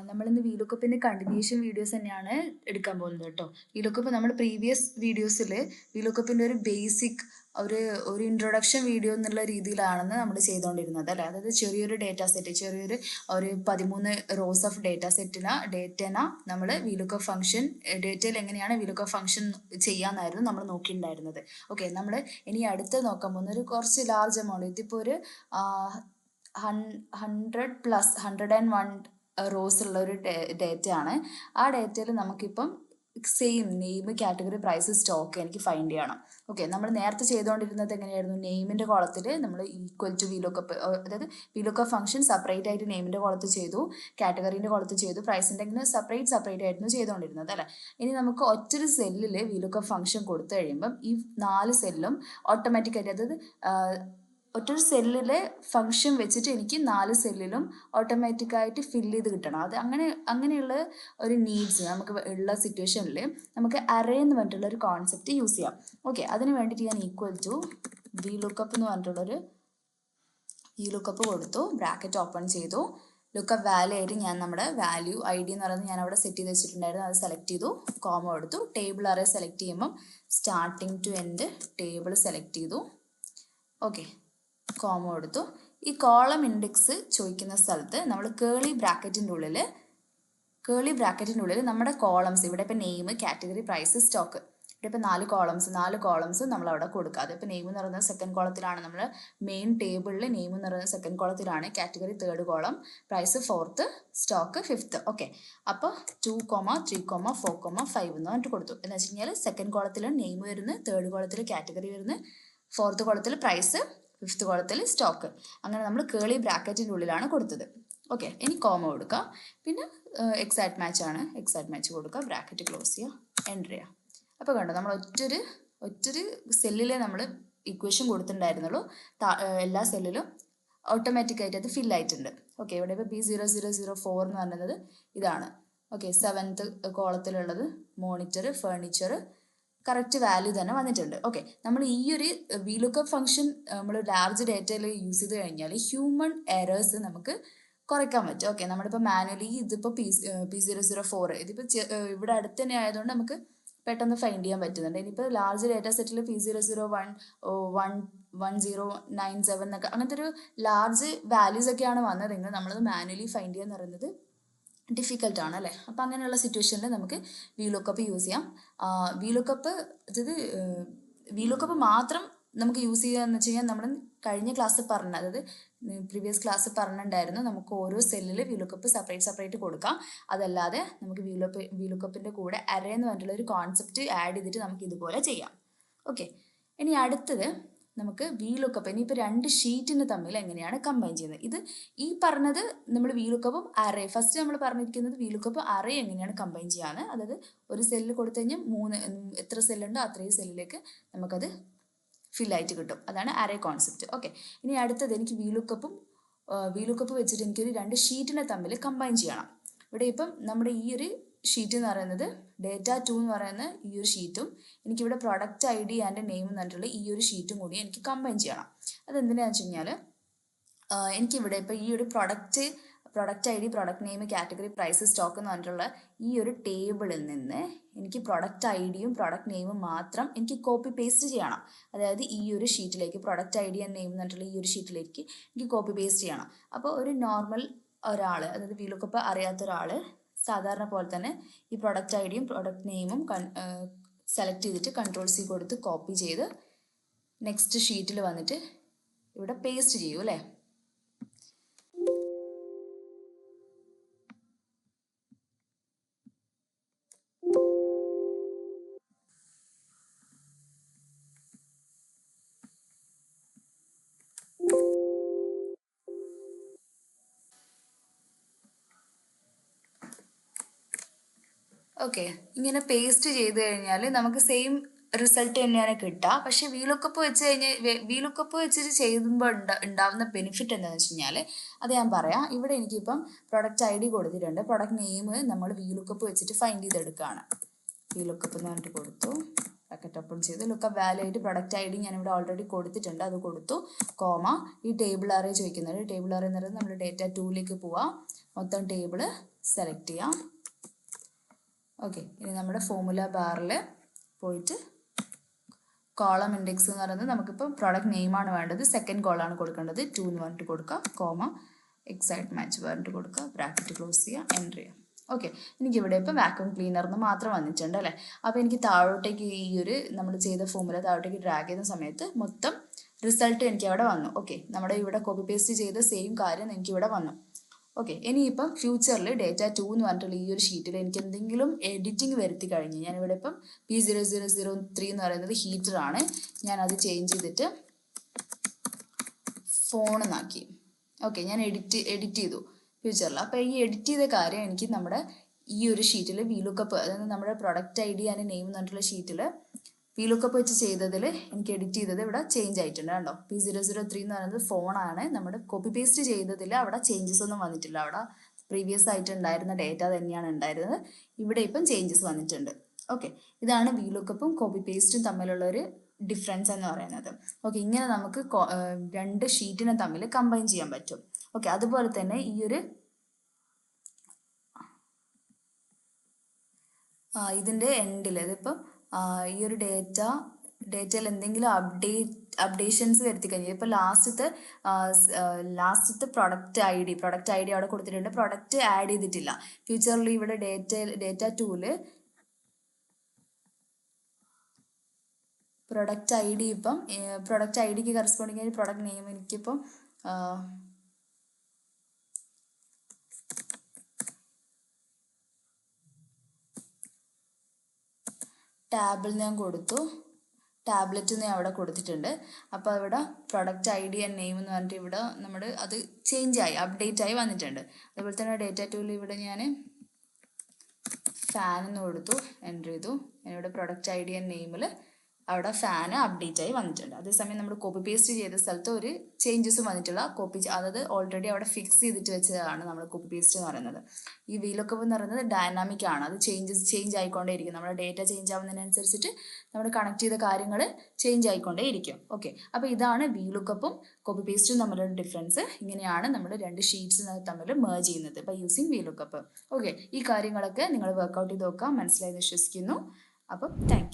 നമ്മളിന്ന് വീലുക്കപ്പിൻ്റെ continuation videos തന്നെയാണ് എടുക്കാൻ പോകുന്നത് കേട്ടോ. വീലുക്കപ്പ് നമ്മൾ പ്രീവിയസ് വീഡിയോസിൽ വീലുക്കപ്പിൻ്റെ ഒരു ബേസിക് ഒരു ഇൻട്രൊഡക്ഷൻ വീഡിയോ എന്നുള്ള രീതിയിലാണെന്ന് നമ്മൾ ചെയ്തുകൊണ്ടിരുന്നത് അല്ലേ. അതായത് ചെറിയൊരു ഡേറ്റാ സെറ്റ്, ഒരു 13 റോസ് ഓഫ് ഡേറ്റന നമ്മൾ വീലുക്കപ്പ് ഫംഗ്ഷൻ ഡേറ്റയിൽ എങ്ങനെയാണ് വീലുക്കപ്പ് ഫംഗ്ഷൻ ചെയ്യാമെന്നായിരുന്നു നമ്മൾ നോക്കിയിട്ടുണ്ടായിരുന്നത്. ഓക്കെ, നമ്മൾ ഇനി അടുത്ത് നോക്കാൻ പോകുന്ന ഒരു കുറച്ച് ലാർജ് എമൗണ്ട്, ഇതിപ്പോൾ ഒരു 101 റോസ് ഉള്ള ഒരു ഡേറ്റയാണ്. ആ ഡേറ്റയിൽ നമുക്കിപ്പം same name, category, price, stock എനിക്ക് ഫൈൻഡ് ചെയ്യണം. ഓക്കെ, നമ്മൾ നേരത്തെ ചെയ്തുകൊണ്ടിരുന്നത് എങ്ങനെയായിരുന്നു? നെയിമിൻ്റെ കോളത്തിൽ നമ്മൾ ഈക്വൽ ടു വീലുക്കപ്പ്, അതായത് വീലുക്കപ്പ് ഫംഗ്ഷൻ സെപ്പറേറ്റ് ആയിട്ട് നെയിമിൻ്റെ കോളത്തിൽ ചെയ്തു, കാറ്റഗറീൻ്റെ കോളത്തിൽ ചെയ്തു, പ്രൈസിൻ്റെ ഇങ്ങനെ സെപ്പറേറ്റ് ആയിരുന്നു ചെയ്തുകൊണ്ടിരുന്നത് അല്ലേ. ഇനി നമുക്ക് ഒറ്റൊരു സെല്ലിൽ വീലുക്കപ്പ് ഫംഗ്ഷൻ കൊടുത്തു കഴിയുമ്പം ഈ 4 സെല്ലും ഓട്ടോമാറ്റിക്കായിട്ട്, അതായത് ഒറ്റൊരു സെല്ലിലെ ഫംഗ്ഷൻ വെച്ചിട്ട് എനിക്ക് 4 സെല്ലിലും ഓട്ടോമാറ്റിക്കായിട്ട് ഫില്ല് ചെയ്ത് കിട്ടണം. അത് അങ്ങനെയുള്ള ഒരു നീഡ്സ് നമുക്ക് ഉള്ള സിറ്റുവേഷനിൽ നമുക്ക് അറേ എന്ന് പറഞ്ഞിട്ടുള്ള ഒരു കോൺസെപ്റ്റ് യൂസ് ചെയ്യാം. ഓക്കെ, അതിന് വേണ്ടിയിട്ട് ഞാൻ ഈക്വൽ ടു വീലുക്കപ്പ് എന്ന് പറഞ്ഞിട്ടുള്ളൊരു വീലുക്കപ്പ് കൊടുത്തു, ബ്രാക്കറ്റ് ഓപ്പൺ ചെയ്തു. ലുക്കപ്പ് വാല്യൂ ആയിട്ട് ഞാൻ നമ്മുടെ വാല്യൂ ID എന്ന് പറയുന്നത് ഞാൻ അവിടെ സെറ്റ് ചെയ്ത് വെച്ചിട്ടുണ്ടായിരുന്നു, അത് സെലക്ട് ചെയ്തു, കോമ എടുത്തു. ടേബിൾ അറേ സെലക്ട് ചെയ്യുമ്പം starting to end table select ചെയ്തു. ഓക്കെ, കോമ കൊടുത്തു. ഈ കോളം ഇൻഡെക്സ് ചോദിക്കുന്ന സ്ഥലത്ത് നമ്മൾ കേളി ബ്രാക്കറ്റിൻ്റെ ഉള്ളിൽ നമ്മുടെ കോളംസ്, ഇവിടെ ഇപ്പോൾ നെയിം, കാറ്റഗറി, പ്രൈസ്, സ്റ്റോക്ക്, ഇവിടെ ഇപ്പോൾ 4 കോളംസ് നമ്മൾ അവിടെ കൊടുക്കുക. അതിപ്പോൾ നെയിം എന്ന് പറയുന്നത് സെക്കൻഡ് കോളത്തിലാണ്, നമ്മൾ മെയിൻ ടേബിളിൽ നെയിം എന്ന് പറയുന്നത് സെക്കൻഡ് കോളത്തിലാണ്, category third column, price fourth, stock fifth. Okay, അപ്പോൾ 2, 3, 4, 5 എന്ന് പറഞ്ഞിട്ട് കൊടുത്തു. എന്ന് വെച്ച് കഴിഞ്ഞാൽ സെക്കൻഡ് കോളത്തിൽ നെയിം വരുന്നത്, തേർഡ് കോളത്തിൽ കാറ്റഗറി വരുന്നത്, ഫോർത്ത് കോളത്തിൽ പ്രൈസ്, ഫിഫ്ത്ത് കോളത്തിൽ സ്റ്റോക്ക്. അങ്ങനെ നമ്മൾ കേളി ബ്രാക്കറ്റിൻ്റെ ഉള്ളിലാണ് കൊടുത്തത്. ഓക്കെ, ഇനി കോമ കൊടുക്കുക. പിന്നെ എക്സാക്ട് മാച്ച് ആണ്, എക്സാക്ട് മാച്ച് കൊടുക്കുക, ബ്രാക്കറ്റ് ക്ലോസ് ചെയ്യുക, എൻ്റർ ചെയ്യുക. അപ്പോൾ കണ്ടോ, നമ്മൾ ഒറ്റൊരു സെല്ലിലെ നമ്മൾ ഇക്വേഷൻ കൊടുത്തിട്ടുണ്ടായിരുന്നുള്ളൂ, എല്ലാ സെല്ലിലും ഓട്ടോമാറ്റിക്കായിട്ട് അത് ഫില്ലായിട്ടുണ്ട്. ഓക്കെ, ഇവിടെ ഇപ്പോൾ B0004 എന്ന് പറയുന്നത് ഇതാണ്. ഓക്കെ, 7th കോളത്തിലുള്ളത് മോണിറ്റർ, ഫേർണിച്ചർ, കറക്റ്റ് വാല്യൂ തന്നെ വന്നിട്ടുണ്ട്. ഓക്കെ, നമ്മൾ ഈ ഒരു വീലുക്കപ്പ് ഫംഗ്ഷൻ നമ്മൾ ലാർജ് ഡേറ്റയിൽ യൂസ് ചെയ്ത് കഴിഞ്ഞാൽ ഹ്യൂമൻ എറേഴ്സ് നമുക്ക് കുറയ്ക്കാൻ പറ്റും. ഓക്കെ, നമ്മളിപ്പോൾ മാനുവലി ഇതിപ്പോൾ P004 ഇതിപ്പോൾ ഇവിടെ അടുത്ത് തന്നെ ആയതുകൊണ്ട് നമുക്ക് പെട്ടെന്ന് ഫൈൻഡ് ചെയ്യാൻ പറ്റുന്നുണ്ട്. ഇനിയിപ്പോൾ ലാർജ് ഡേറ്റ സെറ്റിൽ P001 1097 എന്നൊക്കെ അങ്ങനത്തെ ഒരു ലാർജ് വാല്യൂസ് ഒക്കെയാണ് വന്നതെങ്കിൽ നമ്മളത് മാനുവലി ഫൈൻഡ് ചെയ്യാന്ന് പറയുന്നത് ഡിഫിക്കൽട്ടാണ് അല്ലേ. അപ്പോൾ അങ്ങനെയുള്ള സിറ്റുവേഷനിൽ നമുക്ക് വീലുക്കപ്പ് യൂസ് ചെയ്യാം. വീലുക്കപ്പ് മാത്രം നമുക്ക് യൂസ് ചെയ്യുകയെന്ന് വെച്ച് കഴിഞ്ഞാൽ നമ്മൾ കഴിഞ്ഞ ക്ലാസ്സിൽ പറഞ്ഞ, അതായത് പ്രീവിയസ് ക്ലാസ് പറഞ്ഞിട്ടുണ്ടായിരുന്നു, നമുക്ക് ഓരോ സെല്ലിൽ വീലുക്കപ്പ് സെപ്പറേറ്റ് കൊടുക്കാം. അതല്ലാതെ നമുക്ക് വീലുക്കപ്പിൻ്റെ കൂടെ അറേ എന്ന് പറഞ്ഞിട്ടുള്ള ഒരു കോൺസെപ്റ്റ് ആഡ് ചെയ്തിട്ട് നമുക്ക് ഇതുപോലെ ചെയ്യാം. ഓക്കെ, ഇനി അടുത്തത് നമുക്ക് വീലുക്കപ്പ്, ഇനിയിപ്പോൾ 2 ഷീറ്റിന് തമ്മിൽ എങ്ങനെയാണ് കമ്പൈൻ ചെയ്യുന്നത്. ഇത് ഈ പറഞ്ഞത് നമ്മൾ വീലുക്കപ്പും അറേ, ഫസ്റ്റ് നമ്മൾ പറഞ്ഞിരിക്കുന്നത് വീലുക്കപ്പ് അറേ എങ്ങനെയാണ് കമ്പൈൻ ചെയ്യാന്ന്. അതായത് ഒരു സെല്ല് കൊടുത്തു കഴിഞ്ഞാൽ എത്ര സെല്ലുണ്ടോ അത്രയും സെല്ലിലേക്ക് നമുക്കത് ഫില്ലായിട്ട് കിട്ടും. അതാണ് അറേ കോൺസെപ്റ്റ്. ഓക്കെ, ഇനി അടുത്തത് എനിക്ക് വീലുക്കപ്പ് വെച്ചിട്ട് എനിക്കൊരു 2 ഷീറ്റിനെ തമ്മിൽ കമ്പൈൻ ചെയ്യണം. ഇവിടെ ഇപ്പം നമ്മുടെ ഈ ഒരു ഷീറ്റ് എന്ന് പറയുന്നത് data2 എന്ന് പറയുന്ന ഈ ഒരു ഷീറ്റും എനിക്കിവിടെ പ്രൊഡക്റ്റ് ID ആൻഡ് നെയിം എന്ന് പറഞ്ഞിട്ടുള്ള ഈ ഒരു ഷീറ്റും കൂടി എനിക്ക് കമ്പൈൻ ചെയ്യണം. അതെന്തിനാണെന്ന് വെച്ച് കഴിഞ്ഞാൽ എനിക്കിവിടെ ഇപ്പോൾ ഈ ഒരു product ID, product name, category, price, stock എന്ന് പറഞ്ഞിട്ടുള്ള ഈ ഒരു ടേബിളിൽ നിന്ന് എനിക്ക് പ്രൊഡക്റ്റ് IDയും പ്രൊഡക്റ്റ് നെയിമും മാത്രം എനിക്ക് കോപ്പി പേസ്റ്റ് ചെയ്യണം. അതായത് ഈ ഒരു ഷീറ്റിലേക്ക് പ്രൊഡക്റ്റ് ID ആൻഡ് നെയിം എന്ന് പറഞ്ഞിട്ടുള്ള ഈ ഒരു ഷീറ്റിലേക്ക് എനിക്ക് കോപ്പി പേസ്റ്റ് ചെയ്യണം. അപ്പോൾ ഒരു നോർമൽ ഒരാൾ, അതായത് വീലുക്കപ്പ് അറിയാത്ത ഒരാൾ സാധാരണ പോലെ തന്നെ ഈ പ്രൊഡക്റ്റ് IDയും പ്രൊഡക്റ്റ് നെയിമും സെലക്ട് ചെയ്തിട്ട് Ctrl+C കൊടുത്ത് കോപ്പി ചെയ്ത് നെക്സ്റ്റ് ഷീറ്റിൽ വന്നിട്ട് ഇവിടെ പേസ്റ്റ് ചെയ്യൂ അല്ലേ. ഓക്കെ, ഇങ്ങനെ പേസ്റ്റ് ചെയ്ത് കഴിഞ്ഞാൽ നമുക്ക് സെയിം റിസൾട്ട് തന്നെയാണ് കിട്ടുക. പക്ഷേ വീലുക്കപ്പ് വെച്ചിട്ട് ചെയ്യുമ്പോൾ ഉണ്ടാവുന്ന ബെനിഫിറ്റ് എന്താണെന്ന് വെച്ച് കഴിഞ്ഞാൽ അത് ഞാൻ പറയാം. ഇവിടെ എനിക്കിപ്പം പ്രൊഡക്റ്റ് ID കൊടുത്തിട്ടുണ്ട്, പ്രൊഡക്റ്റ് നെയിം നമ്മൾ വീലുക്കപ്പ് വെച്ചിട്ട് ഫൈൻഡ് ചെയ്തെടുക്കുകയാണ്. വീലുക്കപ്പ് എന്ന് പറഞ്ഞിട്ട് കൊടുത്തു, ബ്രാക്കറ്റ് ഓപ്പൺ ചെയ്ത് ലുക്കപ്പ് വാല്യൂ ആയിട്ട് പ്രൊഡക്റ്റ് ഐ ഡി ഞാനിവിടെ ഓൾറെഡി കൊടുത്തിട്ടുണ്ട്, അത് കൊടുത്തു, കോമ. ഈ ടേബിൾ അറേ ചോദിക്കുന്നത്, ടേബിൾ അറേ എന്ന് പറയുന്നത് നമ്മൾ ഡേറ്റ 2ലേക്ക് പോവാം, മൊത്തം ടേബിൾ സെലക്ട് ചെയ്യാം. ഓക്കെ, ഇനി നമ്മുടെ ഫോർമുല ബാറിൽ പോയിട്ട് കോളം ഇൻഡെക്സ് എന്ന് പറയുന്നത് നമുക്കിപ്പോൾ പ്രോഡക്റ്റ് നെയിമാണ് വേണ്ടത്, സെക്കൻഡ് കോളാണ് കൊടുക്കേണ്ടത്. 2 എന്ന് പറഞ്ഞിട്ട് കൊടുക്കുക, കോമ, എക്സാക്ട് മാച്ച് പറഞ്ഞിട്ട് കൊടുക്കുക, ബ്രാക്കറ്റ് ക്ലോസ് ചെയ്യുക, എൻ്റർ ചെയ്യുക. ഓക്കെ, എനിക്കിവിടെ ഇപ്പോൾ വാക്യൂം ക്ലീനർ എന്ന് മാത്രം വന്നിട്ടുണ്ട് അല്ലേ. അപ്പോൾ എനിക്ക് താഴോട്ടേക്ക് ഈ ഒരു നമ്മൾ ചെയ്ത ഫോർമുല താഴോട്ടേക്ക് ഡ്രാഗ് ചെയ്യുന്ന സമയത്ത് മൊത്തം റിസൾട്ട് എനിക്ക് അവിടെ വന്നു. ഓക്കെ, നമ്മുടെ ഇവിടെ കോപ്പി പേസ്റ്റ് ചെയ്ത സെയിം കാര്യം എനിക്കിവിടെ വന്നു. ഓക്കെ, ഇനിയിപ്പം ഫ്യൂച്ചറിൽ ഡേറ്റ 2 എന്ന് പറഞ്ഞിട്ടുള്ള ഈ ഒരു ഷീറ്റിൽ എനിക്ക് എന്തെങ്കിലും എഡിറ്റിംഗ് വരുത്തി കഴിഞ്ഞ് ഞാനിവിടെ ഇപ്പം P0003 എന്ന് പറയുന്നത് ഹീറ്ററാണ്, ഞാനത് ചേഞ്ച് ചെയ്തിട്ട് ഫോണെന്നാക്കി. ഓക്കെ, ഞാൻ എഡിറ്റ് ചെയ്തു ഫ്യൂച്ചറിൽ. അപ്പോൾ ഈ എഡിറ്റ് ചെയ്ത കാര്യം എനിക്ക് നമ്മുടെ ഈ ഒരു ഷീറ്റിൽ VLOOKUP, അതായത് നമ്മുടെ product I D and name എന്ന് പറഞ്ഞിട്ടുള്ള ഷീറ്റിൽ VLOOKUP വെച്ച് ചെയ്തതിൽ എനിക്ക് എഡിറ്റ് ചെയ്തത് ഇവിടെ ചേഞ്ച് ആയിട്ടുണ്ട് കേട്ടോ. P003 എന്ന് പറയുന്നത് ഫോണാണ്, നമ്മുടെ കോപ്പി പേസ്റ്റ് ചെയ്തതിൽ അവിടെ ചേഞ്ചസ് ഒന്നും വന്നിട്ടില്ല, അവിടെ പ്രീവിയസ് ആയിട്ട് ഉണ്ടായിരുന്ന ഡേറ്റ തന്നെയാണ് ഉണ്ടായിരുന്നത്, ഇവിടെ ഇപ്പം ചേഞ്ചസ് വന്നിട്ടുണ്ട്. ഓക്കെ, ഇതാണ് VLOOKUPും കോപ്പി പേസ്റ്റും തമ്മിലുള്ള ഒരു ഡിഫറൻസ് എന്ന് പറയുന്നത്. ഓക്കെ, ഇങ്ങനെ നമുക്ക് രണ്ട് ഷീറ്റിനെ തമ്മിൽ കമ്പൈൻ ചെയ്യാൻ പറ്റും. ഓക്കെ, അതുപോലെ തന്നെ ഈ ഒരു ഇതിൻ്റെ എൻഡിൽ ഇതിപ്പം ഈ ഒരു ഡേറ്റയിൽ എന്തെങ്കിലും അപ്ഡേഷൻസ് വരുത്തി കഴിഞ്ഞാൽ ഇപ്പോൾ ലാസ്റ്റത്തെ പ്രൊഡക്റ്റ് ഐ ഡി അവിടെ കൊടുത്തിട്ടുണ്ട്, പ്രൊഡക്റ്റ് ആഡ് ചെയ്തിട്ടില്ല. ഫ്യൂച്ചറിൽ ഇവിടെ ഡേറ്റ 2ല് പ്രൊഡക്റ്റ് ഐ ഡി ഇപ്പം പ്രൊഡക്റ്റ് ഐ ഡിക്ക് കറസ്പോണ്ടിങ് ആയി പ്രൊഡക്റ്റ് നെയിം എനിക്കിപ്പം ടാബിൽ ഞാൻ കൊടുത്തു, ടാബ്ലറ്റ് ഞാൻ അവിടെ കൊടുത്തിട്ടുണ്ട്. അപ്പോൾ ഇവിടെ product I D and name എന്ന് പറഞ്ഞിട്ട് ഇവിടെ നമ്മൾ അത് ചേഞ്ച് ആയി അപ്ഡേറ്റ് ആയി വന്നിട്ടുണ്ട്. അതുപോലെ തന്നെ ഡേറ്റ 2ൽ ഇവിടെ ഞാൻ ഫാൻ എന്ന് കൊടുത്തു, എൻ്റർ ചെയ്തു. ഇവിടെ പ്രൊഡക്റ്റ് ഐ ഡി ആൻഡ് നെയിമിൽ അവിടെ ഫാന് അപ്ഡേറ്റ് ആയി വന്നിട്ടുണ്ട്. അതേസമയം നമ്മൾ കോപ്പി പേസ്റ്റ് ചെയ്ത സ്ഥലത്ത് ഒരു ചേഞ്ചസും വന്നിട്ടില്ല, അതായത് ഓൾറെഡി അവിടെ ഫിക്സ് ചെയ്തിട്ട് വെച്ചതാണ് നമ്മൾ കോപ്പി പേസ്റ്റ് എന്ന് പറയുന്നത്. ഈ VLOOKUP എന്ന് പറയുന്നത് ഡൈനാമിക് ആണ്, അത് ചേഞ്ച് ആയിക്കൊണ്ടേയിരിക്കും. നമ്മുടെ ഡേറ്റ ചേഞ്ച് ആവുന്നതിനനുസരിച്ചിട്ട് നമ്മൾ കണക്ട് ചെയ്ത കാര്യങ്ങൾ ചേഞ്ച് ആയിക്കൊണ്ടേയിരിക്കും. ഓക്കെ, അപ്പോൾ ഇതാണ് VLOOKUPും കോപ്പി പേസ്റ്റും തമ്മിലുള്ള ഡിഫറൻസ്. ഇങ്ങനെയാണ് നമ്മൾ രണ്ട് ഷീറ്റ്സ് തമ്മിൽ മെർജ് ചെയ്യുന്നത് ബൈ യൂസിങ് VLOOKUP. ഓക്കെ, ഈ കാര്യങ്ങളൊക്കെ നിങ്ങൾ വർക്ക്ഔട്ട് ചെയ്ത് നോക്കാം, മനസ്സിലായി വിശ്വസിക്കുന്നു. അപ്പം താങ്ക് യു.